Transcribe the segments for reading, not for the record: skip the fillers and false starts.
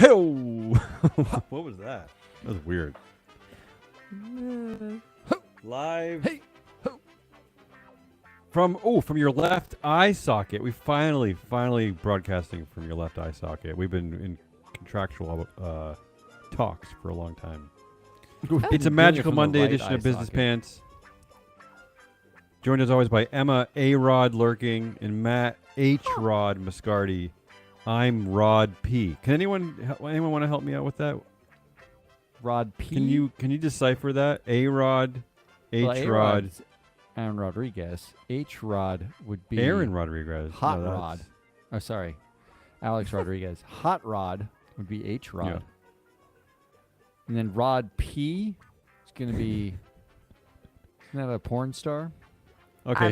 Hey, what was that? That was weird. Live from your left eye socket. We finally broadcasting from your left eye socket. We've been in contractual talks for a long time. It's a magical Monday edition of Business Pants. Joined as always by Emma A. Rod Lurking and Matt H. Rod Mascardi. I'm Rod P. Can anyone want to help me out with that? Rod P. Can you decipher that? A. Rod, H. Rod, Aaron Rodriguez. H. Rod would be Aaron Rodriguez. Hot Rod. Oh, sorry, Alex Rodriguez. Hot Rod would be H. Rod. Yeah. And then Rod P. is going to be. Isn't that a porn star? Okay,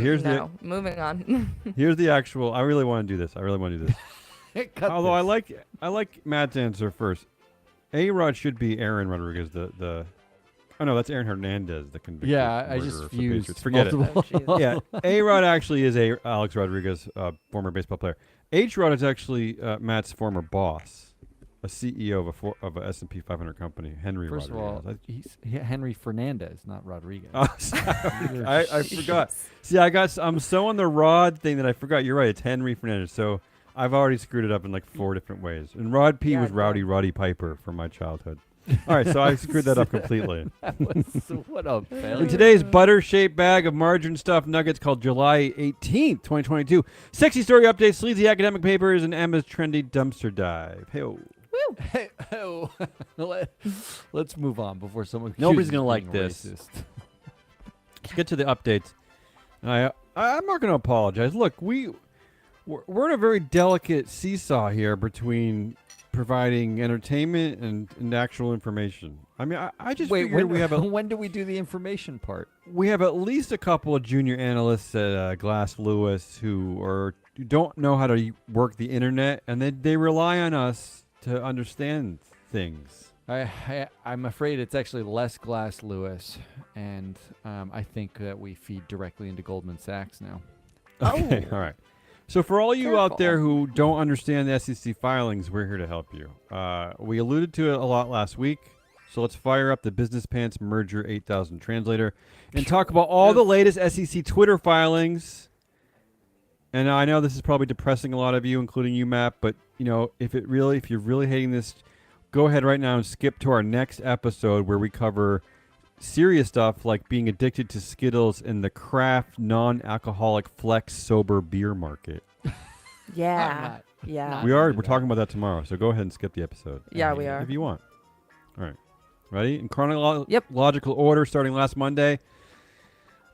moving on. Here's the actual. I really want to do this. Although I like Matt's answer first. A. Rod should be Aaron Rodriguez. Oh no, that's Aaron Hernandez. The convicted. Yeah, I murderer just for fused. Patriots. Forget it. Oh, Yeah, A. Rod actually is Alex Rodriguez, former baseball player. H. Rod is actually Matt's former boss, a CEO of a S&P 500 company, Henry First Rodriguez. of all, he's Henry Fernandez, not Rodriguez. Oh, sorry. I forgot. See, I'm so on the Rod thing that I forgot. You're right. It's Henry Fernandez. So I've already screwed it up in like 4 different ways. And Rod P was Roddy Piper from my childhood. All right, so I screwed that up completely. What a failure. In today's butter-shaped bag of margarine stuffed nuggets called July 18th, 2022, sexy story updates, sleazy academic papers, and Emma's trendy dumpster dive. Hey-o. Let's move on before someone. Nobody's gonna like this. Let's get to the updates. I'm not going to apologize. Look, we're in a very delicate seesaw here between providing entertainment and actual information. I mean, I just figured we have when do we do the information part? We have at least a couple of junior analysts at Glass Lewis who don't know how to work the internet, and they rely on us to understand things. I'm afraid it's actually less Glass Lewis, and I think that we feed directly into Goldman Sachs now. Okay, all right. So for all you out there who don't understand the SEC filings, we're here to help you. We alluded to it a lot last week, so let's fire up the Business Pants Merger 8000 translator and talk about all the latest SEC Twitter filings. And I know this is probably depressing a lot of you, including you, Matt, but if you're really hating this, go ahead right now and skip to our next episode where we cover serious stuff like being addicted to Skittles in the craft non-alcoholic flex sober beer market. Yeah. We're talking about that tomorrow, so go ahead and skip the episode. Yeah, we are. If you want. All right. Ready? In chronological order, starting last Monday.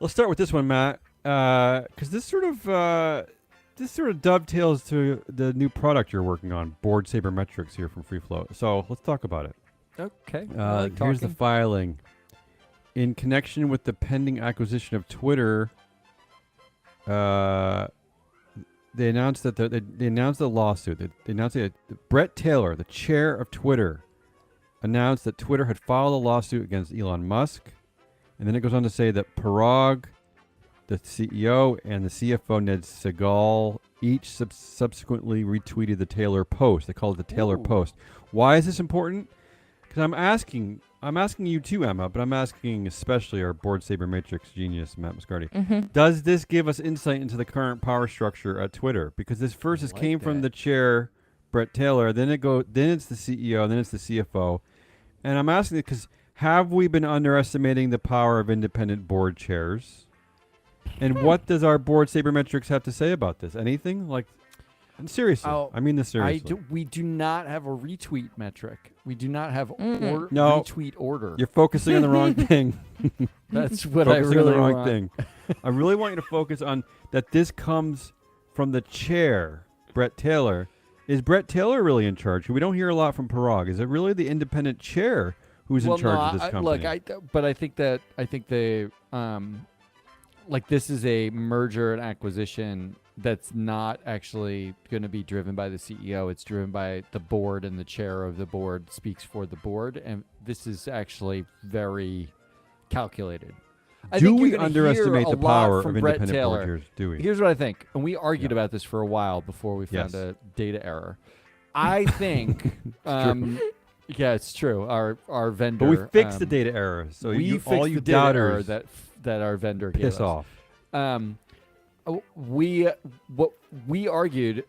Let's start with this one, Matt, because this sort of dovetails to the new product you're working on, Board Sabermetrics here from Free Float. So let's talk about it. Okay. Here's the filing. In connection with the pending acquisition of Twitter, they announced that they announced the lawsuit. They announced that Brett Taylor, the chair of Twitter, announced that Twitter had filed a lawsuit against Elon Musk. And then it goes on to say that Parag, the CEO, and the CFO, Ned Segal, each subsequently retweeted the Taylor post. They call it the Taylor post. Why is this important? Because I'm asking you too, Emma, but I'm asking especially our Board Sabermetrics genius, Matt Mascardi. Mm-hmm. Does this give us insight into the current power structure at Twitter? Because this first came from the chair, Brett Taylor, then it's the CEO, then it's the CFO. And I'm asking it because have we been underestimating the power of independent board chairs? And what does our Board Sabermetrics have to say about this? Anything? Seriously. I mean this seriously. We do not have a retweet metric. We do not have retweet order. You're focusing on the wrong thing. That's what I really on the wrong want. thing. I really want you to focus on that this comes from the chair, Brett Taylor. Is Brett Taylor really in charge? We don't hear a lot from Parag. Is it really the independent chair who's in charge of this company? I think they this is a merger and acquisition that's not actually going to be driven by the CEO. It's driven by the board, and the chair of the board speaks for the board. And this is actually very calculated. Do we underestimate the power of independent board chairs? Do we? Here's what I think. And we argued about this for a while before we found a data error. I think. Yeah, it's true. Our vendor. But we fixed the data error, so we you, fixed all the you data error doubters that our vendor gave piss us. off. We argued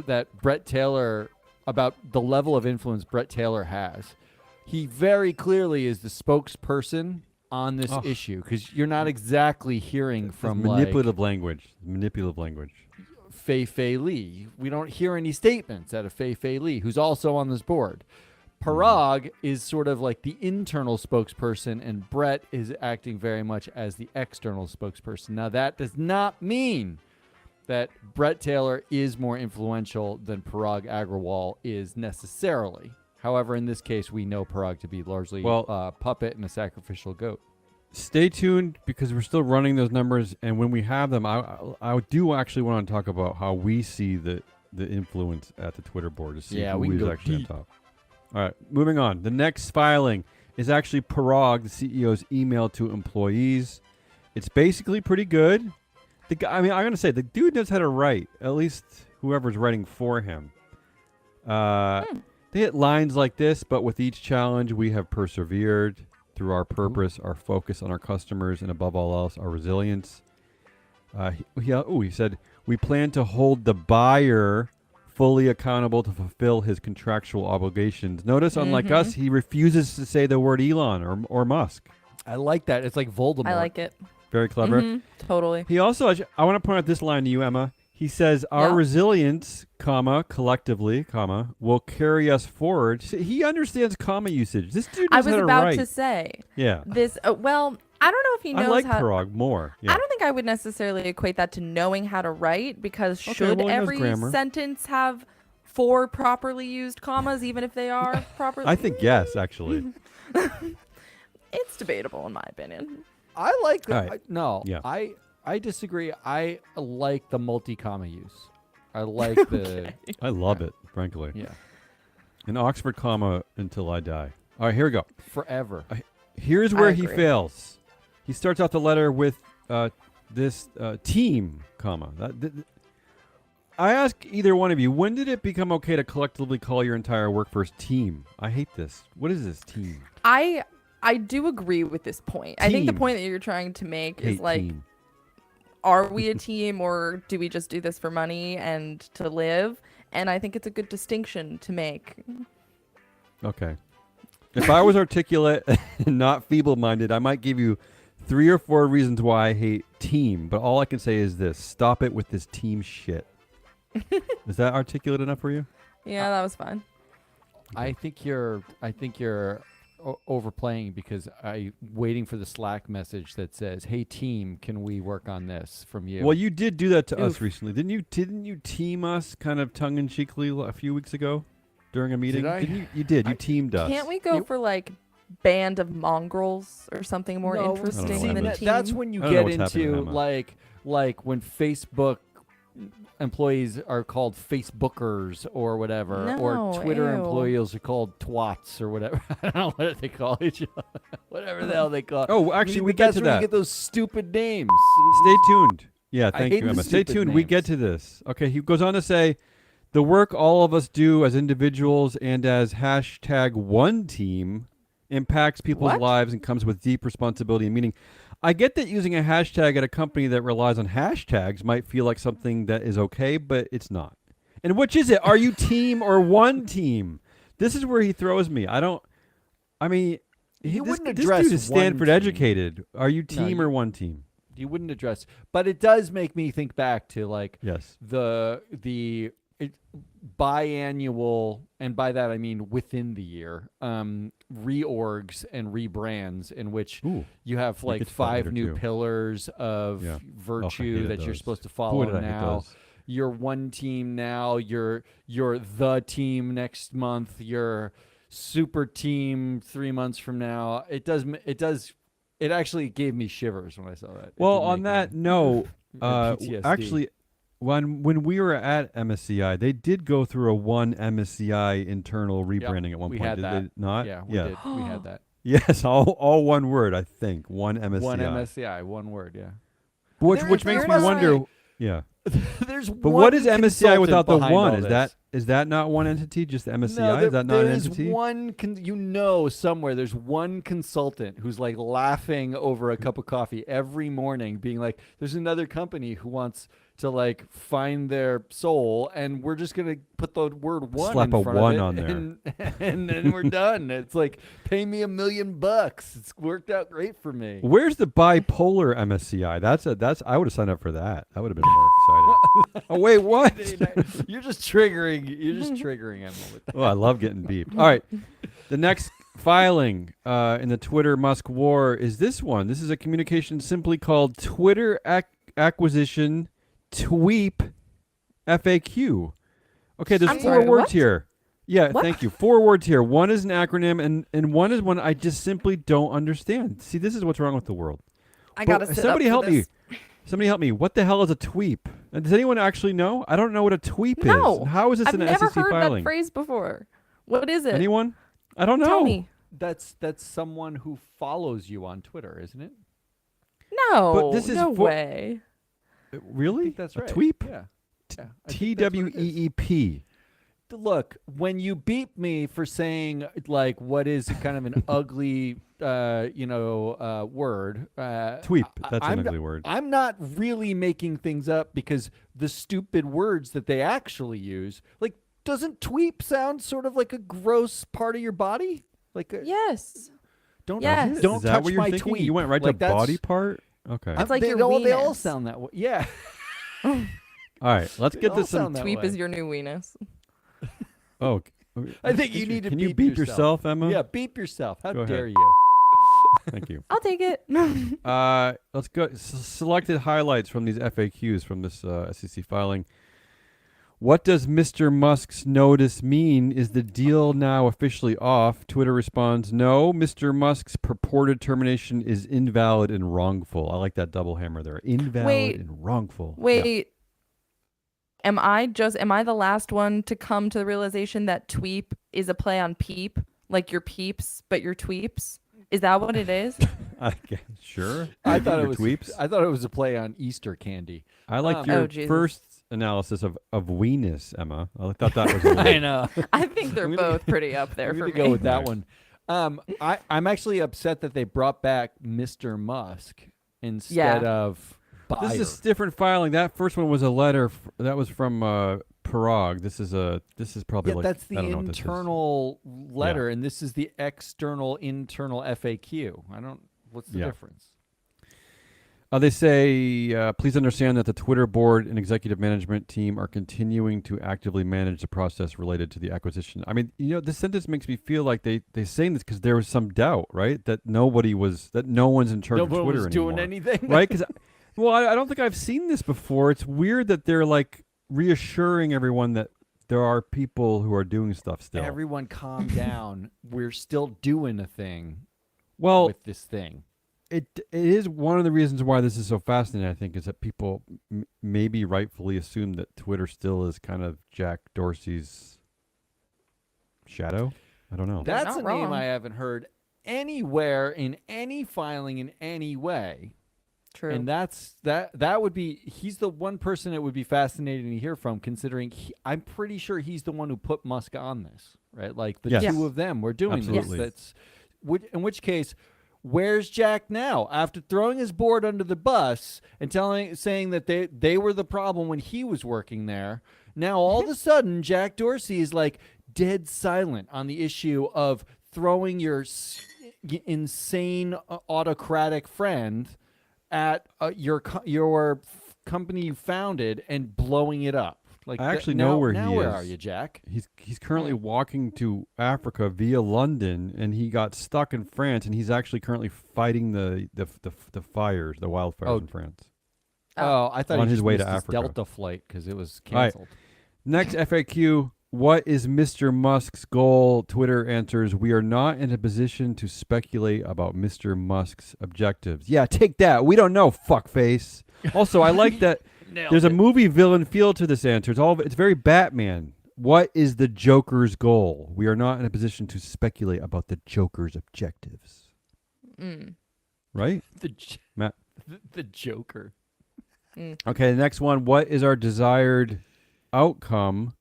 that Brett Taylor, about the level of influence Brett Taylor has. He very clearly is the spokesperson on this issue, because you're not exactly hearing from manipulative language. Manipulative language. Fei Fei Li. We don't hear any statements out of Fei Fei Li, who's also on this board. Parag is sort of like the internal spokesperson, and Brett is acting very much as the external spokesperson. Now, that does not mean that Brett Taylor is more influential than Parag Agrawal is necessarily. However, in this case, we know Parag to be largely a puppet and a sacrificial goat. Stay tuned, because we're still running those numbers, and when we have them, I do actually want to talk about how we see the influence at the Twitter board to see who we can is go actually deep. on top. All right, moving on. The next filing is actually Parag, the CEO's email to employees. It's basically pretty good. The guy, I'm going to say, the dude knows how to write, at least whoever's writing for him. They hit lines like this, but with each challenge, we have persevered through our purpose, our focus on our customers, and above all else, our resilience. He said, we plan to hold the buyer fully accountable to fulfill his contractual obligations. Notice, unlike us, he refuses to say the word Elon or Musk. I like that. It's like Voldemort. I like it. Very clever. Totally. He also, I want to point out this line to you, Emma. He says, our resilience, collectively, will carry us forward. He understands comma usage. This dude knows how to write. I was about to say. Yeah. This, well, I don't know if he knows I like how. Parag more. Yeah. I don't think I would necessarily equate that to knowing how to write, because should well, he knows every grammar. sentence have 4 properly used commas, even if they are properly? I think yes, actually. It's debatable, in my opinion. I like that. All right. No, I disagree. I like the multi-comma use. I like the. I love it, frankly. Yeah. An Oxford comma until I die. All right, here we go. Forever. Here's where he agree. fails. He starts off the letter with this team comma. I ask either one of you, when did it become okay to collectively call your entire workforce team? I hate this. What is this team? I do agree with this point. I think the Team. point that you're trying to make is Hate like, team. are we a team, or do we just do this for money and to live? And I think it's a good distinction to make. Okay. If I was articulate and not feeble-minded, I might give you 3 or 4 reasons why I hate team. But all I can say is this: stop it with this team shit. Is that articulate enough for you? Yeah, that was fun. I think you're overplaying, because I waiting for the Slack message that says, "Hey team, can we work on this?" from you. Well, you did do that to us Oof. recently, didn't you? Didn't you team us kind of tongue-in-cheekly a few weeks ago during a meeting? Did I? Didn't you? You did. You teamed us. Can't we go for like band of mongrels or something more No, interesting see, than that- team? that's when you I don't know get what's happening, into Emma. like when Facebook employees are called Facebookers or whatever, or No, Twitter ew. employees are called twats or whatever. I don't know what they call each other. Whatever the hell they call. Oh, actually, we that's get to where that. you get those stupid names. Stay tuned. Yeah, I thank hate you, the Emma. Stay stupid tuned. We names. get to this. Okay, he goes on to say, the work all of us do as individuals and as #OneTeam impacts people's What? lives and comes with deep responsibility and meaning. I get that using a hashtag at a company that relies on hashtags might feel like something that is okay, but it's not. And which is it? Are you team or one team? This is where he throws me. You wouldn't this address dude is one Stanford team. educated. Are you team you- or one team? You wouldn't address, but it does make me think back to like Yes. the biannual, and by that I mean within the year, reorgs and rebrands in which Ooh. you have We'll like get to that 5 later, new too. pillars of Yeah. virtue hated that you're those. supposed to Boy, follow did I hate now. those. You're one team now. You're the team next month. You're super team 3 months from now. It actually gave me shivers when I saw that. It Well, did on make that me- note, PTSD. actually, when we were at MSCI, they did go through a one MSCI internal rebranding at one we point. had did that. they not? Yeah, we did. We had that. Yes, all one word, I think. One MSCI. One MSCI, one word, yeah. Which There- makes there me was wonder. like- Yeah. There's But one what is MSCI without the consultant one? behind all this. Is that not one entity? Just MSCI? No, Is that not an there is entity? one. Somewhere there's one consultant who's like laughing over a cup of coffee every morning, being like, "There's another company who wants to like find their soul, and we're just gonna put the word one Slap in a front one of on it, there. and then we're done. It's like, pay me $1 million. It's worked out great for me. Where's the bipolar MSCI? That's I would have signed up for that. That would have been more exciting. Oh wait, what? You're just triggering. You're just triggering Emma with that. Oh, I love getting beeped. All right. The next filing in the Twitter Musk war is this one. This is a communication simply called Twitter Acquisition Tweep FAQ. Okay, there's I'm four sorry, words what? here. Yeah, What? thank you. 4 words here. One is an acronym, and one is one I just simply don't understand. See, this is what's wrong with the world. I But gotta sit somebody up help for me. this. Somebody help me. What the hell is a tweep? And does anyone actually know? I don't know what a tweep is. No, And how is this I've an never SEC heard filing? that phrase before. What is it? Anyone? I don't know. Tell me. That's someone who follows you on Twitter, isn't it? No, But this is no for- way. Really? I think that's a right. tweep? Yeah. Yeah. I T think that's what W it is. E E P. Look, when you beep me for saying like what is kind of an ugly, word, Tweep. That's an ugly word. I'm not really making things up because the stupid words that they actually use, like, doesn't tweep sound sort of like a gross part of your body? Like, Yes. don't Yes. don't is that touch what you're my thinking? tweet. You went right Like, to that's- body part? Okay. It's like they, your they all weenus. sound that way. Yeah. All right. Let's They get all this some. sound that Tweep way. is your new weenus. Oh. I think you need to Can you beep beep yourself. yourself, Emma? Yeah, beep yourself. How Go ahead. dare you? Thank you. I'll take it. Let's go. Selected highlights from these FAQs from this SEC filing. What does Mr. Musk's notice mean? Is the deal now officially off? Twitter responds, no, Mr. Musk's purported termination is invalid and wrongful. I like that double hammer there. Invalid Wait. and wrongful. Yeah. Wait. Am I the last one to come to the realization that tweep is a play on peep, like your peeps, but your tweeps? Is that what it is? I guess, sure. I thought Your it was. tweeps. I thought it was a play on Easter candy. I liked Oh, your Jesus. first analysis of weenus, Emma. I thought that was a little- I know. I think they're I'm gonna- both pretty up there I'm for gonna me. go with that Right. one. I'm actually upset that they brought back Mr. Musk instead of Bayer. This is a different filing. That first one was a letter that was from Parag. This is probably yeah, like that's the I don't know what this is. internal letter, and this is the external internal FAQ. What's the Yeah. difference? They say, please understand that the Twitter board and executive management team are continuing to actively manage the process related to the acquisition. I mean, this sentence makes me feel like they saying this because there was some doubt, right? That no one's in charge of Nobody Twitter was anymore. doing anything, Right? Because, I don't think I've seen this before. It's weird that they're like reassuring everyone that there are people who are doing stuff still. Everyone, calm down. We're still doing a thing Well, with this thing. it is one of the reasons why this is so fascinating, I think, is that people maybe rightfully assume that Twitter still is kind of Jack Dorsey's shadow. I don't know. They're That's a not name wrong. I haven't heard anywhere in any filing in any way. True. And that would be, he's the one person it would be fascinating to hear from, considering I'm pretty sure he's the one who put Musk on this, right? Like the Yes. two of them were doing Absolutely. this. In which case, where's Jack now? After throwing his board under the bus and saying that they were the problem when he was working there, now all of a sudden Jack Dorsey is like dead silent on the issue of throwing your insane autocratic friend at your company you founded and blowing it up. Like I actually now, know where now he where is. are you, Jack? He's currently walking to Africa via London, and he got stuck in France, and he's actually currently fighting the fires, the wildfires in France. Oh, I thought On he his just way missed to his Africa. Delta flight because it was All right. canceled. Next FAQ. What is Mr. Musk's goal? Twitter answers, we are not in a position to speculate about Mr. Musk's objectives. Yeah, take that. We don't know, fuckface. Also, I like that there's a movie villain feel to this answer. It's very Batman. What is the Joker's goal? We are not in a position to speculate about the Joker's objectives. Mm. Right? The Matt? the Joker. Okay, the next one. What is our desired outcome?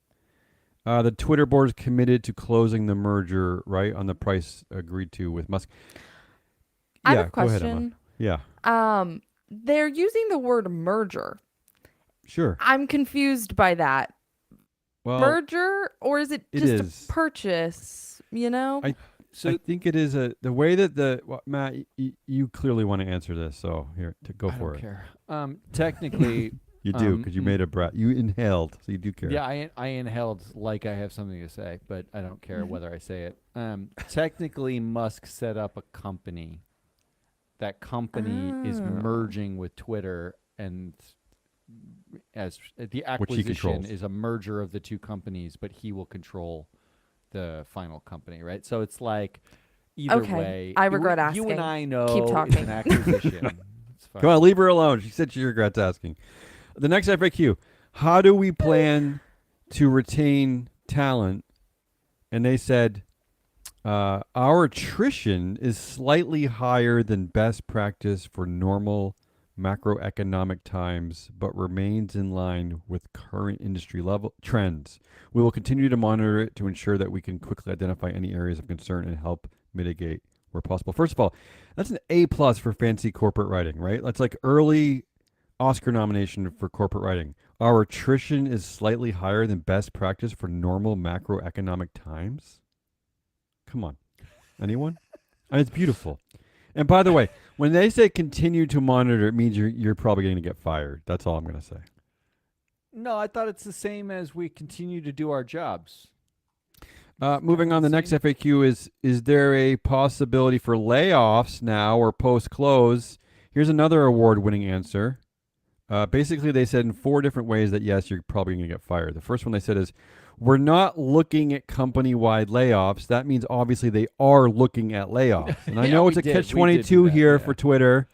The Twitter board is committed to closing the merger, right, on the price agreed to with Musk. I Yeah, have a go ahead, Emma. question. Yeah, They're using the word merger. sure. I'm confused by that. Well, Merger, or is it it just is. a purchase? You know? I So think it is the way that Matt, you clearly want to answer this, so here, go I for don't it. care. Technically, You do, because you made a breath. You inhaled, so you do care. yeah, I inhaled like I have something to say, but I don't care whether I say it. Technically, Musk set up a company. That company is merging with Twitter, and as the acquisition controls. is a merger of the two companies, but he will control the final company, right? So it's like either Okay, way. I regret You and asking. I know Keep it's talking. an acquisition. It's fine. Come on, leave her alone. She said she regrets asking. The next FAQ: how do we plan to retain talent? And they said our attrition is slightly higher than best practice for normal macroeconomic times, but remains in line with current industry level trends. We will continue to monitor it to ensure that we can quickly identify any areas of concern and help mitigate where possible. First of all, that's an A+ for fancy corporate writing, right? That's like early Oscar nomination for corporate writing. Our attrition is slightly higher than best practice for normal macroeconomic times. Come on. Anyone? And it's beautiful. And by the way, when they say continue to monitor, it means you're probably going to get fired. That's all I'm going to say. No, I thought it's the same as we continue to do our jobs. Moving on, the next FAQ is there a possibility for layoffs now or post-close? Here's another award-winning answer. Basically, they said in 4 different ways that, yes, you're probably going to get fired. The first one they said is, we're not looking at company-wide layoffs. That means obviously they are looking at layoffs. And I know it's a catch-22 here for Twitter,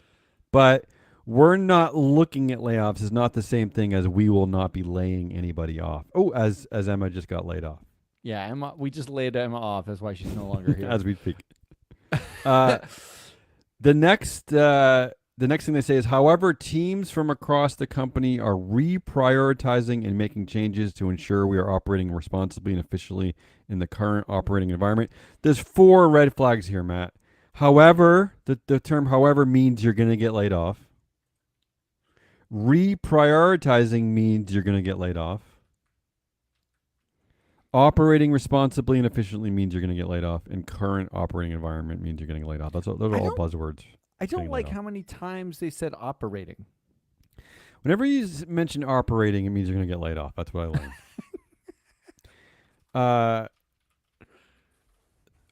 but we're not looking at layoffs is not the same thing as we will not be laying anybody off. Oh, as Emma just got laid off. Yeah, Emma. We just laid Emma off. That's why she's no longer here. As we speak. The next thing they say is, however, teams from across the company are reprioritizing and making changes to ensure we are operating responsibly and efficiently in the current operating environment. There's 4 red flags here, Matt. However, the term however means you're going to get laid off. Reprioritizing means you're going to get laid off. Operating responsibly and efficiently means you're going to get laid off. And current operating environment means you're getting laid off. Those are all buzzwords. I don't like how many times they said operating. Whenever you mention operating, it means you're going to get laid off. That's what I learned.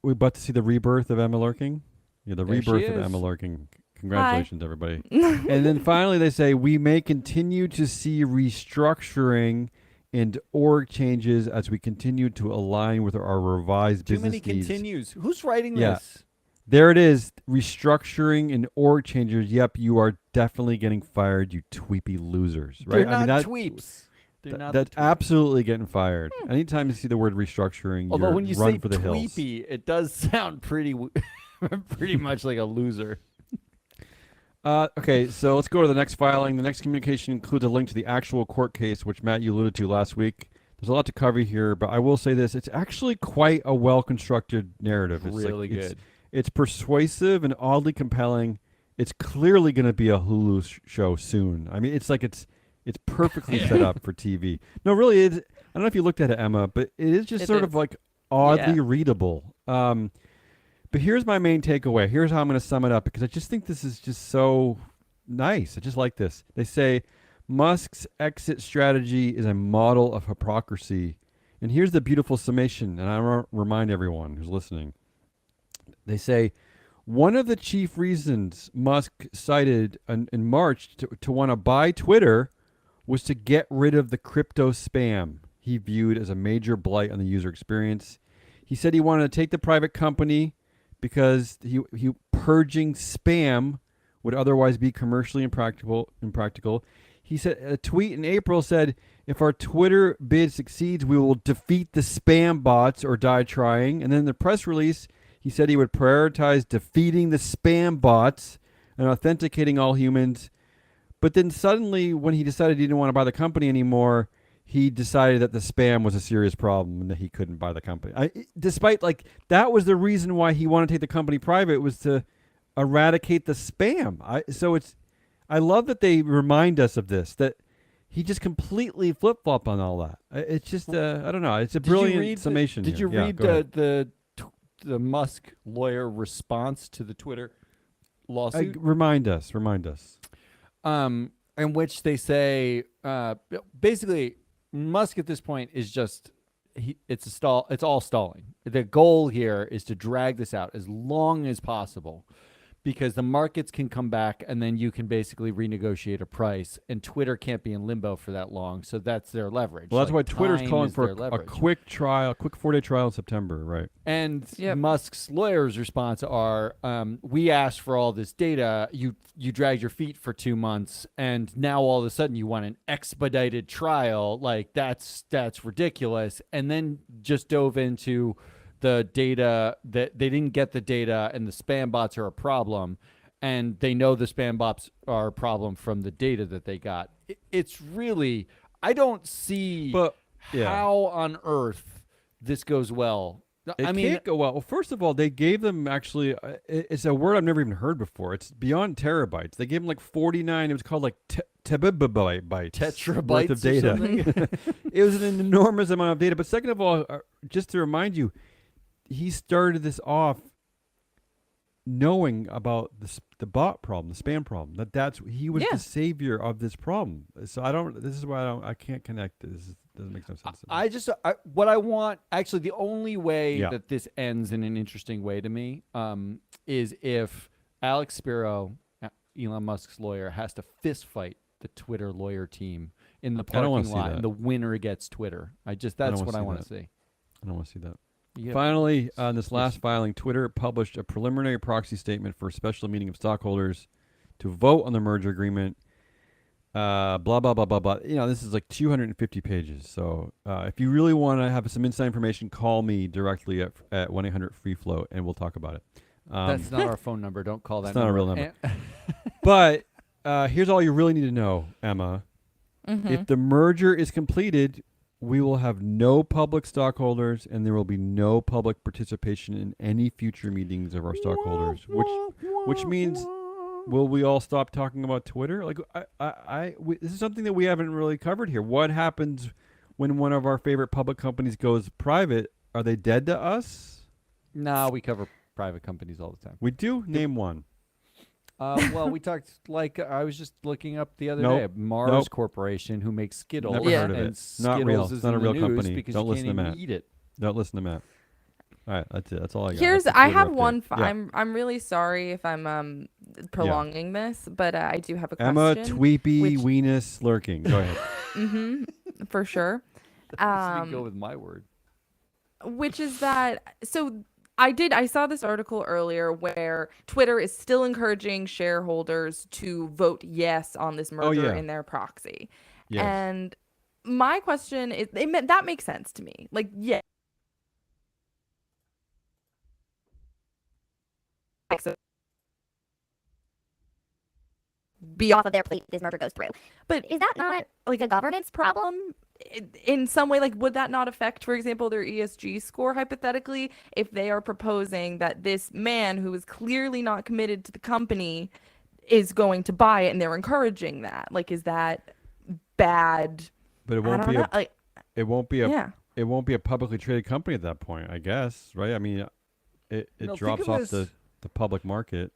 We're about to see the rebirth of Emma Lurking. Yeah, the There rebirth she of is. Emma Lurking. Congratulations, everybody. And then finally, they say, we may continue to see restructuring and org changes as we continue to align with our revised Too business many needs. continues. Who's writing Yeah. this? There it is. Restructuring and org changes. Yep, you are definitely getting fired, you tweepy losers. Right? They're not that, tweeps. They're not That's the tweeps. absolutely getting fired. Anytime you see the word restructuring, Although you're when you run say for the hills. tweepy, it does sound pretty much like a loser. Okay, so let's go to the next filing. The next communication includes a link to the actual court case, which Matt, you alluded to last week. There's a lot to cover here, but I will say this. It's actually quite a well-constructed narrative. It's Really good. It's persuasive and oddly compelling. It's clearly going to be a Hulu show soon. I mean, it's perfectly set up for TV. No, really, I don't know if you looked at it, Emma, but it is just sort of like oddly readable. But here's my main takeaway. Here's how I'm going to sum it up, because I just think this is just so nice. I just like this. They say Musk's exit strategy is a model of hypocrisy. And here's the beautiful summation, and I want to remind everyone who's listening. They say one of the chief reasons Musk cited in March to want to buy Twitter was to get rid of the crypto spam he viewed as a major blight on the user experience. He said he wanted to take the private company because he purging spam would otherwise be commercially impractical. He said a tweet in April said, if our Twitter bid succeeds, we will defeat the spam bots or die trying. And then in the press release, he said he would prioritize defeating the spam bots and authenticating all humans But then suddenly, when he decided he didn't want to buy the company anymore, he decided that the spam was a serious problem and that he couldn't buy the company. Despite like that was the reason why he wanted to take the company private, was to eradicate the spam. I love that they remind us of this, that he just completely flip-flopped on all that. It's just I don't know. It's a brilliant summation. Did you read the Musk lawyer response to the Twitter lawsuit? Remind us. In which they say basically Musk at this point is just it's all stalling. The goal here is to drag this out as long as possible, because the markets can come back and then you can basically renegotiate a price, and Twitter can't be in limbo for that long. So that's their leverage. Well, that's why Twitter's calling for a quick 4-day trial in September, right? And Musk's lawyers' response are, we asked for all this data. You dragged your feet for 2 months, and now all of a sudden you want an expedited trial. Like that's ridiculous. And then just dove into the data that they didn't get the data, and the spam bots are a problem, and they know the spam bots are a problem from the data that they got. It's really, I don't see how on earth this goes well. It can't go well. Well, first of all, they gave them actually, it's a word I've never even heard before. It's beyond terabytes. They gave them like 49, it was called like tetrabytes worth of data. It was an enormous amount of data. But second of all, just to remind you, he started this off knowing about the bot problem, the spam problem. He was the savior of this problem. So this is why I can't connect this. Doesn't make no sense. What I want, actually, the only way that this ends in an interesting way to me is if Alex Spiro, Elon Musk's lawyer, has to fist fight the Twitter lawyer team in the parking lot, and the winner gets Twitter. That's what I want to see. I don't want to see that. Finally, on this last filing, Twitter published a preliminary proxy statement for a special meeting of stockholders to vote on the merger agreement. Blah, blah, blah, blah, blah. This is like 250 pages. So if you really want to have some inside information, call me directly at 1-800-FREE-FLOAT, and we'll talk about it. That's not our phone number. Don't call that. It's not a real number. But here's all you really need to know, Emma. Mm-hmm. If the merger is completed, we will have no public stockholders, and there will be no public participation in any future meetings of our stockholders. Which means, will we all stop talking about Twitter? Like, this is something that we haven't really covered here. What happens when one of our favorite public companies goes private? Are they dead to us? No, we cover private companies all the time. We do? Name one. Well, we talked, I was just looking up the other day, Mars Corporation, who makes Skittles. Never heard of it. Skittles not real. It's not a real company. Because Don't you listen can't to even Matt. eat it. Don't listen to Matt. All right, that's it. That's all I got. I have one. I'm really sorry if I'm prolonging this, but I do have a question. Emma Tweepy Weenus lurking. Go ahead. Mm-hmm. For sure. Go with my word. Which is that I saw this article earlier where Twitter is still encouraging shareholders to vote yes on this merger in their proxy. Yes. And my question is, that makes sense to me. Like, yeah. Be off of their plate, this merger goes through. But is that not like a governance problem? In some way, like, would that not affect, for example, their ESG score, hypothetically, if they are proposing that this man who is clearly not committed to the company is going to buy it, and they're encouraging that? Like, is that bad? But it won't be a publicly traded company at that point, I guess, right? I mean, it drops off the public market.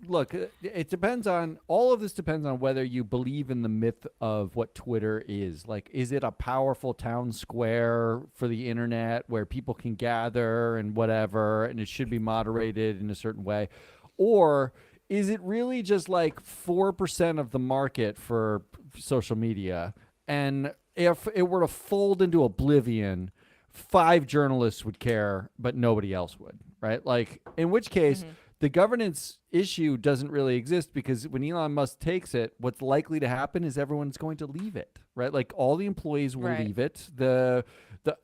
Look, it depends on, all of this depends on whether you believe in the myth of what Twitter is. Like, is it a powerful town square for the internet where people can gather and whatever, and it should be moderated in a certain way? Or is it really just like 4% of the market for social media? And if it were to fold into oblivion, 5 journalists would care, but nobody else would, right? Like, in which case, the governance issue doesn't really exist, because when Elon Musk takes it, what's likely to happen is everyone's going to leave it, right? Like, all the employees will leave it. The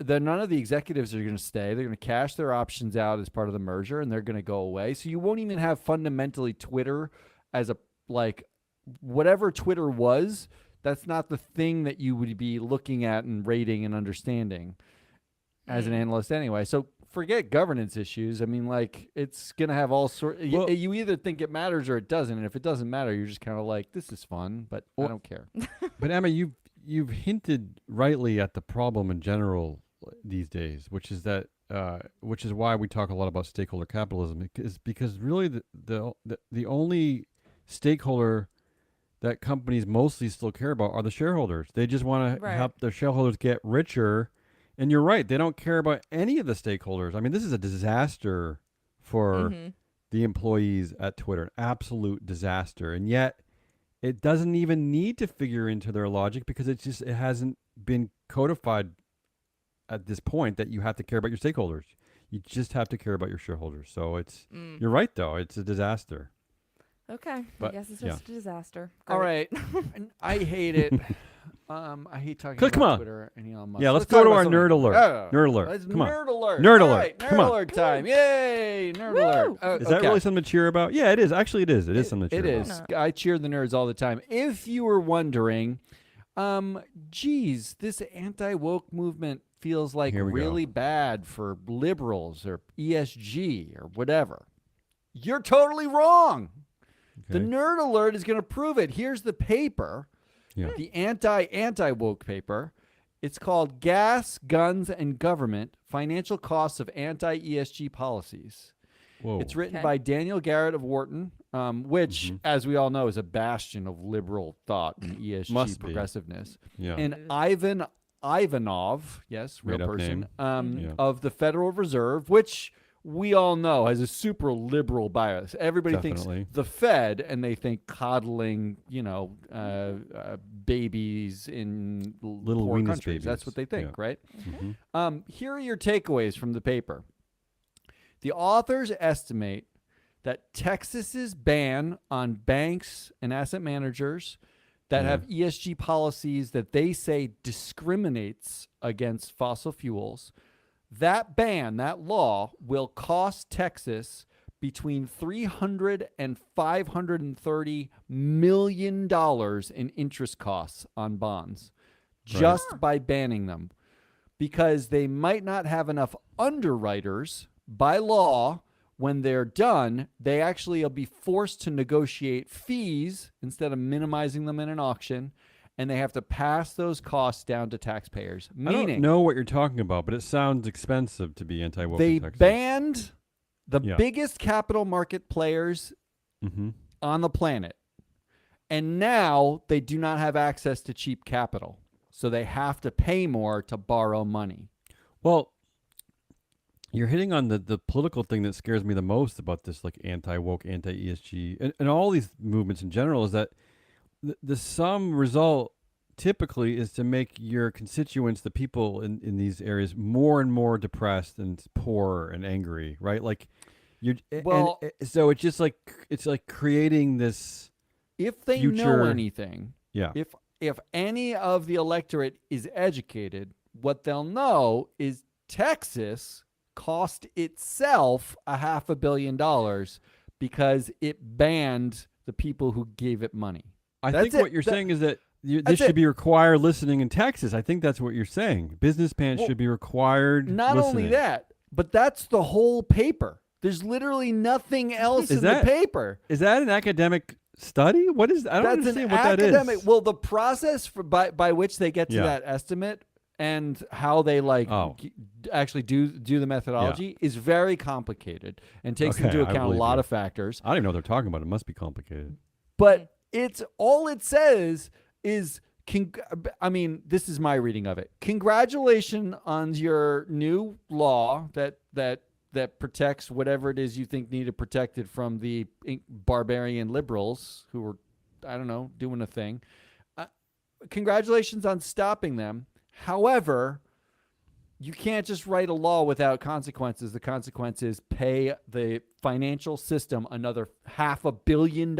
none of the executives are going to stay. They're going to cash their options out as part of the merger, and they're going to go away. So you won't even have fundamentally Twitter as a whatever Twitter was, that's not the thing that you would be looking at and rating and understanding as an analyst anyway. So forget governance issues. I mean, like, it's going to have all sorts. Well, you either think it matters or it doesn't. And if it doesn't matter, you're just kind of like, this is fun, but I don't care. But Emma, you've hinted rightly at the problem in general these days, which is that which is why we talk a lot about stakeholder capitalism, is because really the only stakeholder that companies mostly still care about are the shareholders. They just want to help their shareholders get richer. And you're right, they don't care about any of the stakeholders. I mean, this is a disaster for the employees at Twitter, an absolute disaster. And yet it doesn't even need to figure into their logic because it hasn't been codified at this point that you have to care about your stakeholders. You just have to care about your shareholders. So you're right though, it's a disaster. Okay, but, I guess it's just a disaster. All right, I hate it. I hate talking about Twitter and Elon Musk. Yeah, let's go to our nerd alert. Nerd alert. It's Come on. Nerd alert. Nerd All alert. right, Come nerd on. alert time. Yay, nerd alert. Is that really something to cheer about? Yeah, it is. Actually, it is. It is something to cheer about. It is. I cheer the nerds all the time. If you were wondering, geez, this anti-woke movement feels like really bad for liberals or ESG or whatever. You're totally wrong. Okay. The nerd alert is going to prove it. Here's the paper. Yeah. The anti-woke paper. It's called Gas, Guns, and Government, Financial Costs of Anti-ESG Policies. Whoa. It's written by Daniel Garrett of Wharton, which, as we all know, is a bastion of liberal thought and ESG progressiveness. Yeah. And Ivan Ivanov, yes, real person, of the Federal Reserve, which we all know has a super liberal bias. Everybody thinks the Fed, and they think coddling, babies in little poor countries. Babies. That's what they think, right? Here are your takeaways from the paper. The authors estimate that Texas's ban on banks and asset managers that have ESG policies that they say discriminates against fossil fuels, that ban, that law, will cost Texas between $300 and $530 million in interest costs on bonds just by banning them, because they might not have enough underwriters by law. When they're done, they actually will be forced to negotiate fees instead of minimizing them in an auction, and they have to pass those costs down to taxpayers. Meaning, I don't know what you're talking about, but it sounds expensive to be anti-woke. They banned the biggest capital market players on the planet, and now they do not have access to cheap capital, so they have to pay more to borrow money. Well, you're hitting on the political thing that scares me the most about this, like anti-woke, anti-ESG, and all these movements in general, is that the sum result typically is to make your constituents, the people in these areas, more and more depressed and poor and angry, right? Like so it's just like creating this. If they future, know anything, if any of the electorate is educated, what they'll know is Texas cost itself $500 million because it banned the people who gave it money. I think what you're saying is that this should be required listening in Texas. I think that's what you're saying. Business pants should be required. Not listening. only that, but that's the whole paper. There's literally nothing else in the paper. Is that an academic study? What is? I don't understand what that is. Well, the process by which they get to that estimate and how they actually do the methodology is very complicated and takes into account a lot of factors. I don't even know what they're talking about. It must be complicated. But it's all it says is, this is my reading of it. Congratulations on your new law that protects whatever it is you think needed protected from the barbarian liberals who were, I don't know, doing a thing. Congratulations on stopping them. However, you can't just write a law without consequences. The consequences pay the financial system another $500 million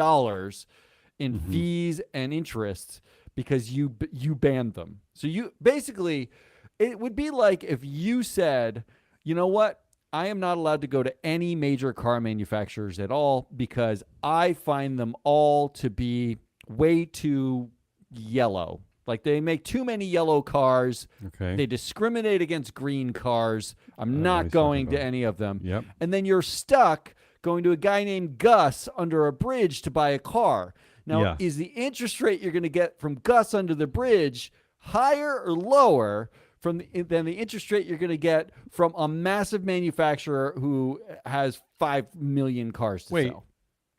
in fees and interest because you banned them. So you basically, it would be like if you said, you know what? I am not allowed to go to any major car manufacturers at all because I find them all to be way too yellow. Like they make too many yellow cars. Okay. They discriminate against green cars. I'm what not he's going talking to about. any of them. Yep. And then you're stuck going to a guy named Gus under a bridge to buy a car. Now, Yes. is the interest rate you're going to get from Gus under the bridge higher or lower than the interest rate you're going to get from a massive manufacturer who has 5 million cars to Wait, sell?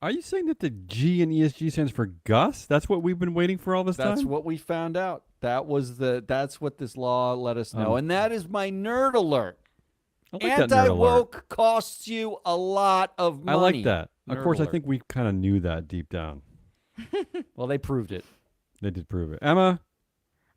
Are you saying that the G in ESG stands for Gus? That's what we've been waiting for all this That's time? what we found out. That's what this law let us know. And that is my nerd alert. I like that nerd alert. Anti-woke costs you a lot of money. I like that. Of Nerd course, I alert. think we kind of knew that deep down. Well, they proved it. They did prove it. Emma,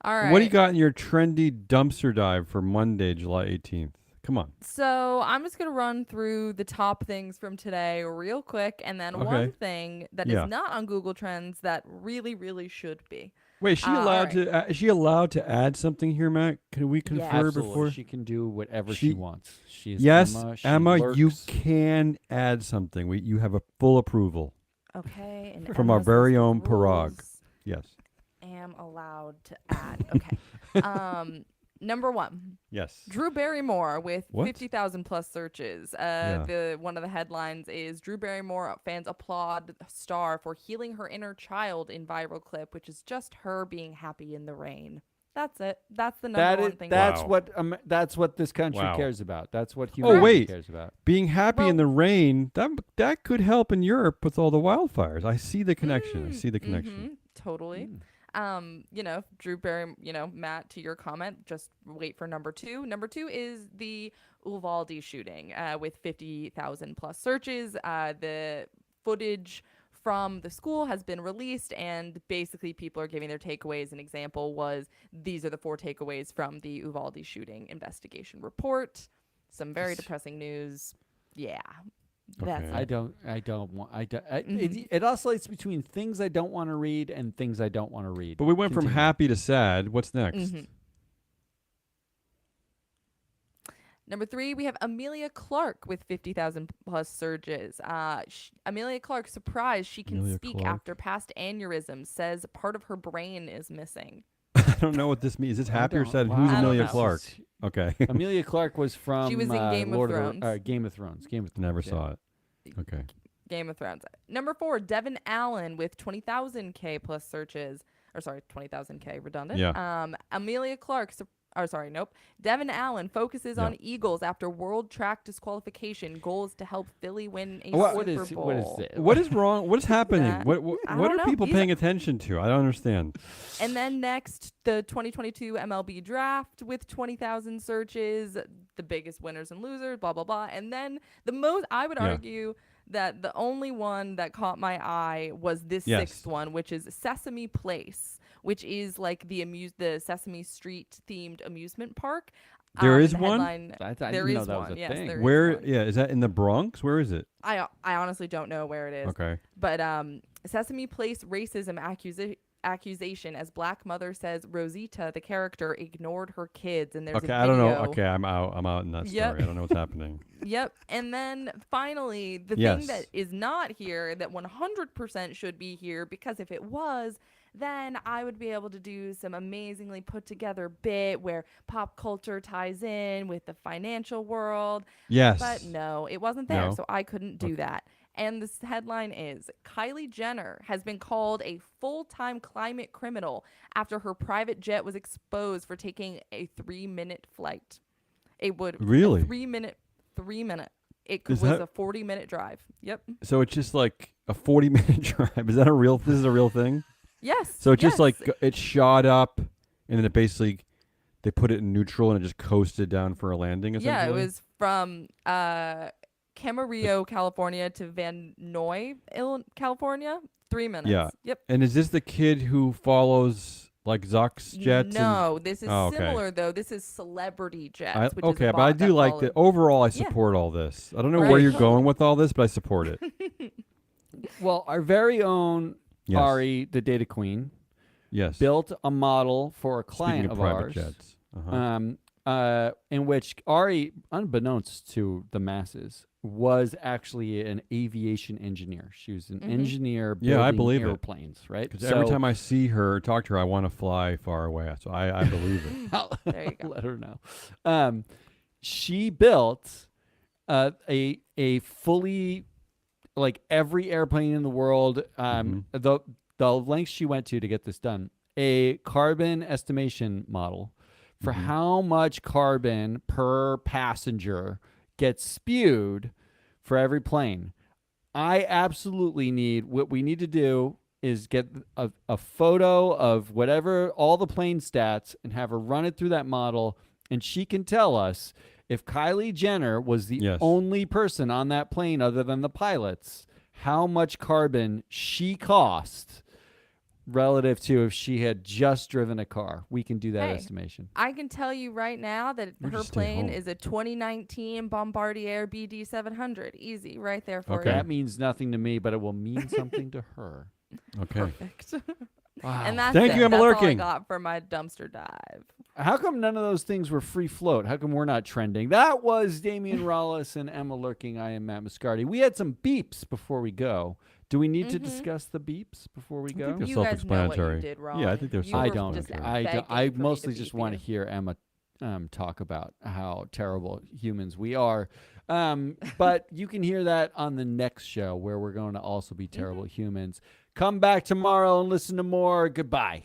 All right. what do you got in your trendy dumpster dive for Monday, July 18th? Come on. So I'm just gonna run through the top things from today real quick, and then Okay. one thing that Yeah. is not on Google Trends that really, really should be. Wait, is she allowed to? Is she allowed to add something here, Matt? Can we confer Absolutely. before? She can do whatever she wants. She is Yes, Emma. She Emma, you lurks. can add something. You have a full approval. Okay. And From our Emma says very the own Parag. rules Yes. Am allowed to add. Okay. Number one. Yes. Drew Barrymore with What? 50,000 plus searches. The one of the headlines is Drew Barrymore fans applaud star for healing her inner child in viral clip, which is just her being happy in the rain. That's it. That's the number one thing. That's Wow. that's what this country Wow. cares about. That's what humanity wait. cares about. Being happy in Well- the rain, that could help in Europe with all the wildfires. I see the connection. I see the connection. Totally. Drew Barry, Matt, to your comment, just wait for number two. Number two is the Uvalde shooting with 50,000 plus searches. The footage from the school has been released, and basically people are giving their takeaways. An example was, these are the 4 takeaways from the Uvalde shooting investigation report. Some very depressing news. Yeah. That's Okay. I don't want. It oscillates between things I don't want to read and things I don't want to read. But we went from Continue. happy to sad. What's next? Mhm. Number 3, we have Amelia Clark with 50,000 plus surges. Amelia Clark surprised she can Amelia speak Clark. after past aneurysms, says part of her brain is missing. I don't know what this means. Is this happy or don't- sad? wow. Who's I don't Amelia know. Clark? Okay. Amelia Clark was from She was in Game of Lord Thrones. Game of Thrones. Game of Thrones. Never yeah. saw it. Okay. Game of Thrones. Number 4, Devin Allen with 20,000 K plus searches. Or sorry, 20,000 K, redundant. Yeah. Amelia Clark, Devin Allen focuses Yeah. on Eagles after World Track disqualification. Goal is to help Philly win a What Super is Bowl. what is it? What is wrong? What is happening? That- What I what don't are know. people These paying attention to? I don't understand. And then next, the 2022 MLB Draft with 20,000 searches, the biggest winners and losers, blah, blah, blah. And then I would Yeah. argue that the only one that caught my eye was this Yes. 6th one, which is Sesame Place, which is like the Sesame Street themed amusement park. There is the one? headline- I there didn't know is that one. was a Yes, thing. there is Where? one. Yeah. Is that in the Bronx? Where is it? I honestly don't know where it is. Okay. But Sesame Place racism accusation as black mother says Rosita, the character, ignored her kids, and there's Okay. a I don't know. video. Okay. I'm out. I'm out in that Yep. story. I don't know what's happening. Yep. And then finally, the Yes. thing that is not here that 100% should be here, because if it was, then I would be able to do some amazingly put together bit where pop culture ties in with the financial world. Yes. But no, it wasn't there, No. so I couldn't do that. And this headline is Kylie Jenner has been called a full-time climate criminal after her private jet was exposed for taking a 3-minute flight. It would Really? 3-minute. It Is was that- a 40-minute drive. Yep. So it's just like a 40-minute drive. Is that a real? This is a real thing. Yes. So it just yes. like it shot up, and then it basically they put it in neutral, and it just coasted down for a landing. Yeah, it essentially? was from Camarillo, California to Van Nuys, California. 3 minutes. Yeah. Yep. And is this the kid who follows like Zuck's jets? No, this is Oh, okay. similar though. This is celebrity jets. which is okay, a but I bot do that like followed- that. Overall, I Yeah. support all this. I don't know where Right. you're going with all this, but I support it. Well, our very own Yes. Ari, the data queen, Yes. built a model for a Speaking client of of private ours. jets. Uh-huh. in which Ari, unbeknownst to the masses, was actually an aviation engineer. She was an engineer building I believe airplanes, right? Because every time I see her or talk to her, I want to fly far away. So I believe it. There you go. Let her know. She built a fully, like, every airplane in the world. The lengths she went to get this done, a carbon estimation model for how much carbon per passenger gets spewed for every plane. I absolutely need, what we need to do is get a photo of whatever, all the plane stats, and have her run it through that model, and she can tell us if Kylie Jenner was the only person on that plane other than the pilots, how much carbon she cost relative to if she had just driven a car. We can do that estimation. I can tell you right now that her plane is a 2019 Bombardier BD700. Easy, right there for you. That means nothing to me, but it will mean something to her. Okay. Perfect. Wow. And that's Thank you, Emma That's all I Lurking. got for my dumpster dive. How come none of those things were free float? How come we're not trending? That was Damian Rollis and Emma Lurking. I am Matt Muscardi. We had some beeps before we go. Do we need to discuss the beeps before we go? They're You guys know what you self-explanatory. did wrong. Yeah, I think they're You were I self-explanatory. don't. just I begging for me mostly to just beep want to you. hear Emma talk about how terrible humans we are. But you can hear that on the next show where we're going to also be terrible humans. Come back tomorrow and listen to more. Goodbye.